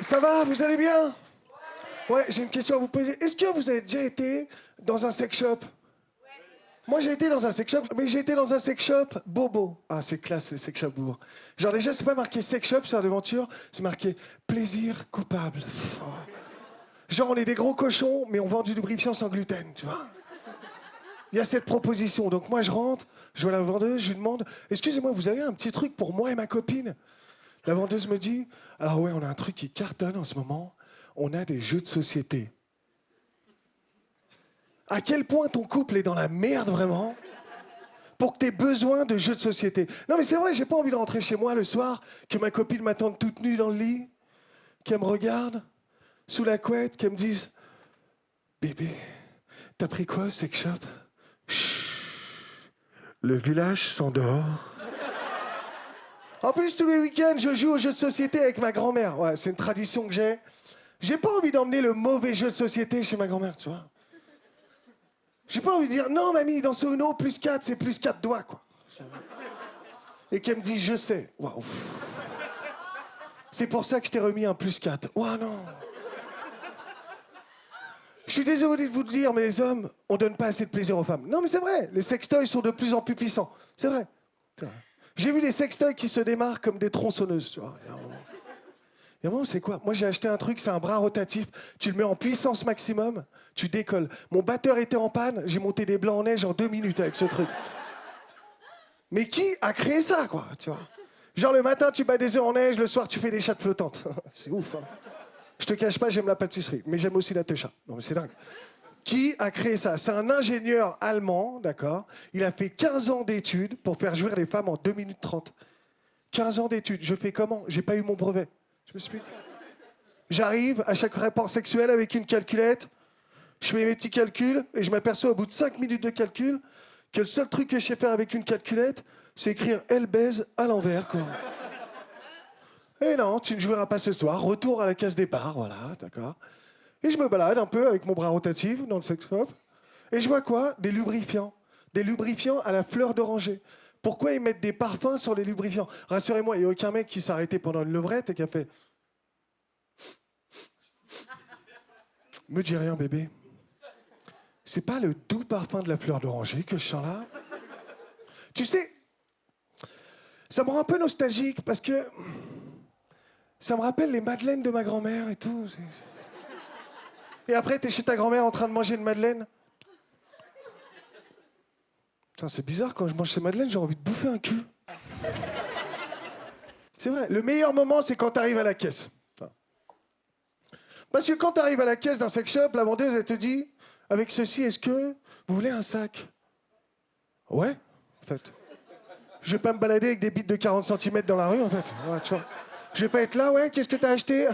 Ça va, vous allez bien? Ouais, j'ai une question à vous poser. Est-ce que vous avez déjà été dans un sex shop? Moi, j'ai été dans un sex shop, mais j'ai été dans un sex shop bobo. Ah, c'est classe, les sex shop bobo. Genre, déjà, c'est pas marqué sex shop sur la devanture, c'est marqué plaisir coupable. Pff, oh. Genre, on est des gros cochons, mais on vend du lubrifiant sans gluten, tu vois. Il y a cette proposition. Donc, moi, je rentre, je vois la vendeuse, je lui demande excusez-moi, vous avez un petit truc pour moi et ma copine? La vendeuse me dit alors, ouais, on a un truc qui cartonne en ce moment. On a des jeux de société. À quel point ton couple est dans la merde, vraiment, pour que t'aies besoin de jeux de société? Non, mais c'est vrai, j'ai pas envie de rentrer chez moi le soir, que ma copine m'attende toute nue dans le lit, qu'elle me regarde, sous la couette, qu'elle me dise bébé, t'as pris quoi au sex shop? Chut, le village s'endort. En plus, tous les week-ends, je joue aux jeux de société avec ma grand-mère. Ouais, c'est une tradition que j'ai. J'ai pas envie d'emmener le mauvais jeu de société chez ma grand-mère, tu vois. J'ai pas envie de dire, non, mamie, dans ce Uno, plus 4, c'est plus 4 doigts, quoi. Et qu'elle me dit, je sais. Waouh. C'est pour ça que je t'ai remis un plus 4. Ouah, non. Je suis désolé de vous le dire, mais les hommes, on donne pas assez de plaisir aux femmes. Non, mais c'est vrai, les sextoys sont de plus en plus puissants. C'est vrai. C'est vrai. J'ai vu les sextoys qui se démarrent comme des tronçonneuses, tu vois. Et moi, c'est quoi? Moi, j'ai acheté un truc, c'est un bras rotatif. Tu le mets en puissance maximum, tu décolles. Mon batteur était en panne, j'ai monté des blancs en neige en 2 minutes avec ce truc. Mais qui a créé ça, quoi, tu vois? Genre, le matin, tu bats des œufs en neige, le soir, tu fais des chattes flottantes. C'est ouf, hein. Je te cache pas, j'aime la pâtisserie, mais j'aime aussi la techa. Non, mais c'est dingue. Qui a créé ça? C'est un ingénieur allemand, d'accord? Il a fait 15 ans d'études pour faire jouir les femmes en 2 minutes 30. 15 ans d'études. Je fais comment? J'ai pas eu mon brevet. Je m'explique. J'arrive à chaque rapport sexuel avec une calculette, je fais mes petits calculs et je m'aperçois au bout de 5 minutes de calcul que le seul truc que je sais faire avec une calculette, c'est écrire elle baise à l'envers, quoi. Et non, tu ne joueras pas ce soir. Retour à la case départ, voilà, d'accord. Et je me balade un peu avec mon bras rotatif dans le sex shop. Et je vois quoi? Des lubrifiants. Des lubrifiants à la fleur d'oranger. Pourquoi ils mettent des parfums sur les lubrifiants? Rassurez-moi, il n'y a aucun mec qui s'est arrêté pendant une levrette et qui a fait... Me dis rien, bébé. C'est pas le doux parfum de la fleur d'oranger que je sens là? Tu sais, ça me rend un peu nostalgique parce que ça me rappelle les madeleines de ma grand-mère et tout. Et après, t'es chez ta grand-mère en train de manger une madeleine. Putain, c'est bizarre, quand je mange ces madeleines, j'ai envie de bouffer un cul. C'est vrai, le meilleur moment, c'est quand t'arrives à la caisse. Parce que quand t'arrives à la caisse d'un sex shop, la vendeuse, elle te dit « Avec ceci, est-ce que vous voulez un sac ?» Ouais, en fait. Je vais pas me balader avec des bites de 40 cm dans la rue, en fait. Ouais, tu vois. Je vais pas être là, ouais, qu'est-ce que t'as acheté?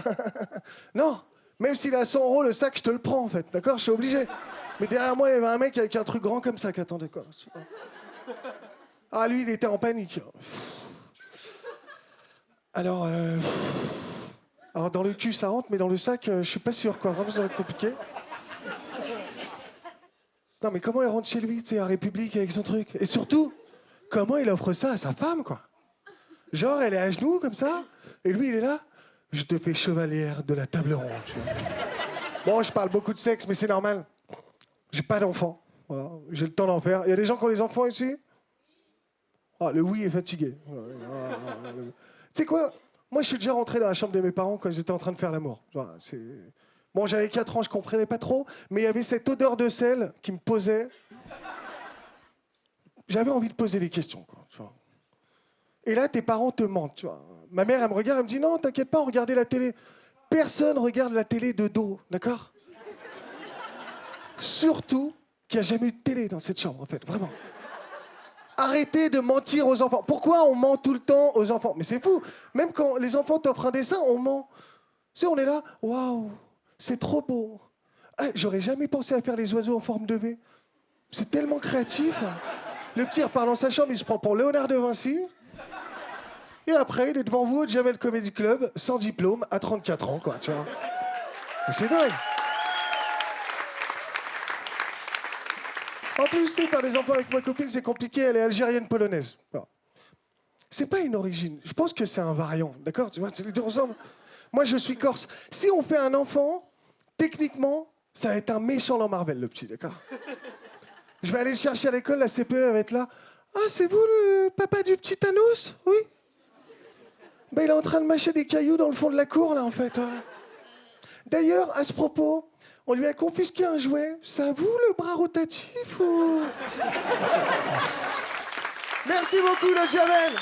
Non, même s'il est à 100 € le sac, je te le prends, en fait. D'accord? Je suis obligé. Mais derrière moi, il y avait un mec avec un truc grand comme ça qui attendait, quoi. Ah, lui, il était en panique. Alors, Alors, dans le cul, ça rentre, mais dans le sac, je suis pas sûr, quoi. Vraiment, ça va être compliqué. Non, mais comment il rentre chez lui, tu sais, à République avec son truc? Et surtout, comment il offre ça à sa femme, quoi? Genre, elle est à genoux, comme ça, et lui, il est là. Je te fais chevalière de la table ronde, tu vois. Bon, je parle beaucoup de sexe, mais c'est normal. J'ai pas d'enfant. Voilà, j'ai le temps d'en faire. Il y a des gens qui ont des enfants ici? Ah, le oui est fatigué. Tu sais quoi? Moi, je suis déjà rentré dans la chambre de mes parents quand ils étaient en train de faire l'amour. Voilà, bon, j'avais 4 ans, je comprenais pas trop, mais il y avait cette odeur de sel qui me posait. J'avais envie de poser des questions, quoi, tu vois. Et là, tes parents te mentent, tu vois. Ma mère, elle me regarde, elle me dit non, t'inquiète pas, regardez la télé. Personne regarde la télé de dos, d'accord? Surtout qu'il n'y a jamais eu de télé dans cette chambre, en fait, vraiment. Arrêtez de mentir aux enfants. Pourquoi on ment tout le temps aux enfants? Mais c'est fou. Même quand les enfants t'offrent un dessin, on ment. Tu sais, on est là, waouh, c'est trop beau. Ah, j'aurais jamais pensé à faire les oiseaux en forme de V. C'est tellement créatif. Le petit repart dans sa chambre, il se prend pour Léonard de Vinci. Et après, il est devant vous au Jamel Comedy Club, sans diplôme, à 34 ans, quoi, tu vois. C'est dingue. En plus, tu sais, faire des enfants avec ma copine, c'est compliqué, elle est algérienne-polonaise. C'est pas une origine, je pense que c'est un variant, d'accord? Tu vois, les deux ensemble. Moi, je suis corse. Si on fait un enfant, techniquement, ça va être un méchant dans Marvel, le petit, d'accord? Je vais aller le chercher à l'école, la CPE va être là. Ah, c'est vous le papa du petit Thanos? Oui. Ben, il est en train de mâcher des cailloux dans le fond de la cour, là, en fait. Ouais. D'ailleurs, à ce propos, on lui a confisqué un jouet. C'est à vous, le bras rotatif ou... Merci beaucoup, le Jamel.